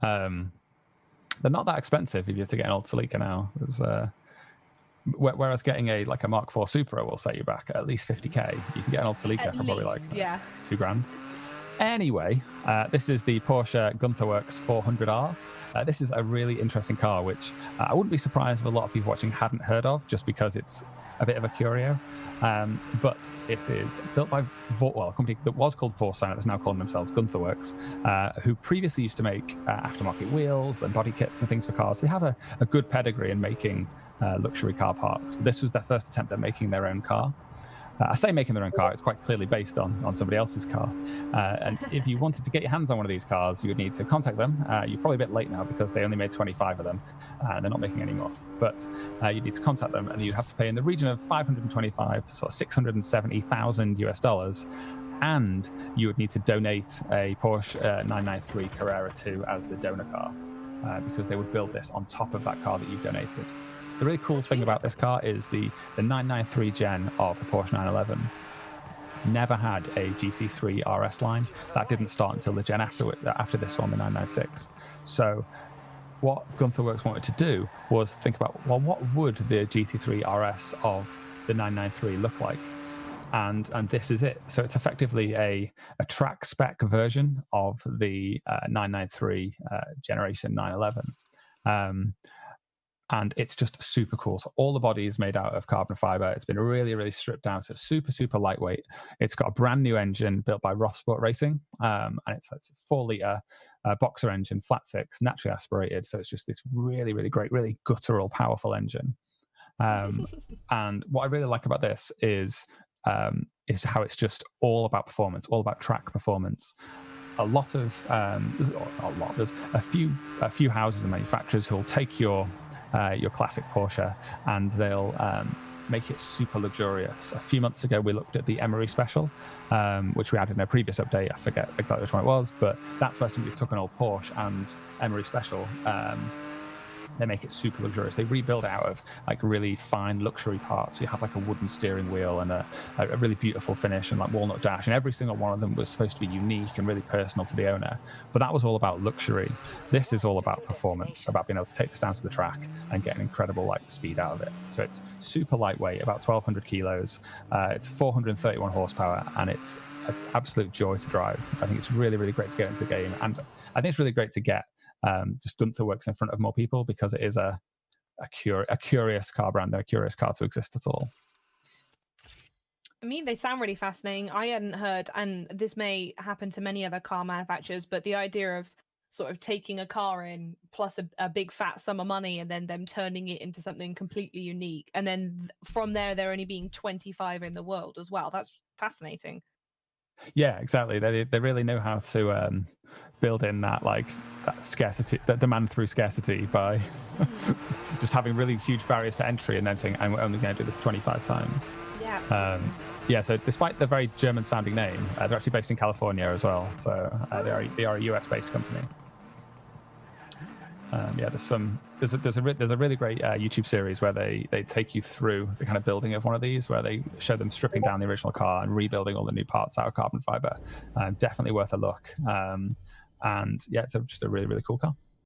They're not that expensive if you have to get an old Celica now. Whereas getting a Mark IV Supra will set you back at least 50k. You can get an old Celica for probably like $2,000. Anyway, this is the Porsche Gunther Werks 400R. This is a really interesting car, which I wouldn't be surprised if a lot of people watching hadn't heard of, just because it's a bit of a curio. But it is built by a company that was called Forza, that's now calling themselves Gunther Werks, who previously used to make aftermarket wheels and body kits and things for cars. They have a good pedigree in making luxury car parts. This was their first attempt at making their own car. I say making their own car, it's quite clearly based on somebody else's car. And if you wanted to get your hands on one of these cars, you would need to contact them. You're probably a bit late now because they only made 25 of them. They're not making any more. But you need to contact them, and you'd have to pay in the region of $525 to sort of $670,000 US. And you would need to donate a Porsche 993 Carrera 2 as the donor car, because they would build this on top of that car that you've donated. The really cool thing about this car is the 993 gen of the Porsche 911 never had a GT3 RS line. That didn't start until the gen after this one, the 996. So what Gunther Werks wanted to do was think about, well, what would the GT3 RS of the 993 look like? And this is it. So it's effectively a track spec version of the 993 generation 911. And it's just super cool. So all the body is made out of carbon fiber. It's been really, really stripped down. So super, super lightweight. It's got a brand new engine built by Roth Sport Racing. And it's a 4-litre boxer engine, flat six, naturally aspirated. So it's just this really, really great, really guttural, powerful engine. And what I really like about this is how it's just all about performance, all about track performance. There's a few houses and manufacturers who will take your classic Porsche and they'll make it super luxurious. A few months ago, we looked at the Emery Special, which we had in a previous update. I forget exactly which one it was, but that's where somebody took an old Porsche and Emery Special. They make it super luxurious. They rebuild it out of like really fine luxury parts. So you have like a wooden steering wheel and a really beautiful finish and like walnut dash. And every single one of them was supposed to be unique and really personal to the owner. But that was all about luxury. This is all about performance, about being able to take this down to the track and get an incredible like speed out of it. So it's super lightweight, about 1,200 kilos. It's 431 horsepower, and it's absolute joy to drive. I think it's really, really great to get into the game. And I think it's really great to get just Gunther Werks in front of more people, because it is a curious car brand and a curious car to exist at all. I mean, they sound really fascinating. I hadn't heard, and this may happen to many other car manufacturers, but the idea of sort of taking a car in plus a big fat sum of money and then them turning it into something completely unique. And then from there only being 25 in the world as well. That's fascinating. Yeah, exactly. They really know how to build in that that scarcity, that demand through scarcity, by just having really huge barriers to entry and then saying, I'm only going to do this 25 times. Yeah. So despite the very German-sounding name, they're actually based in California as well. So they are a US-based company. There's a really great YouTube series where they take you through the kind of building of one of these, where they show them stripping down the original car and rebuilding all the new parts out of carbon fiber. Definitely worth a look. And yeah, it's just a really, really cool car.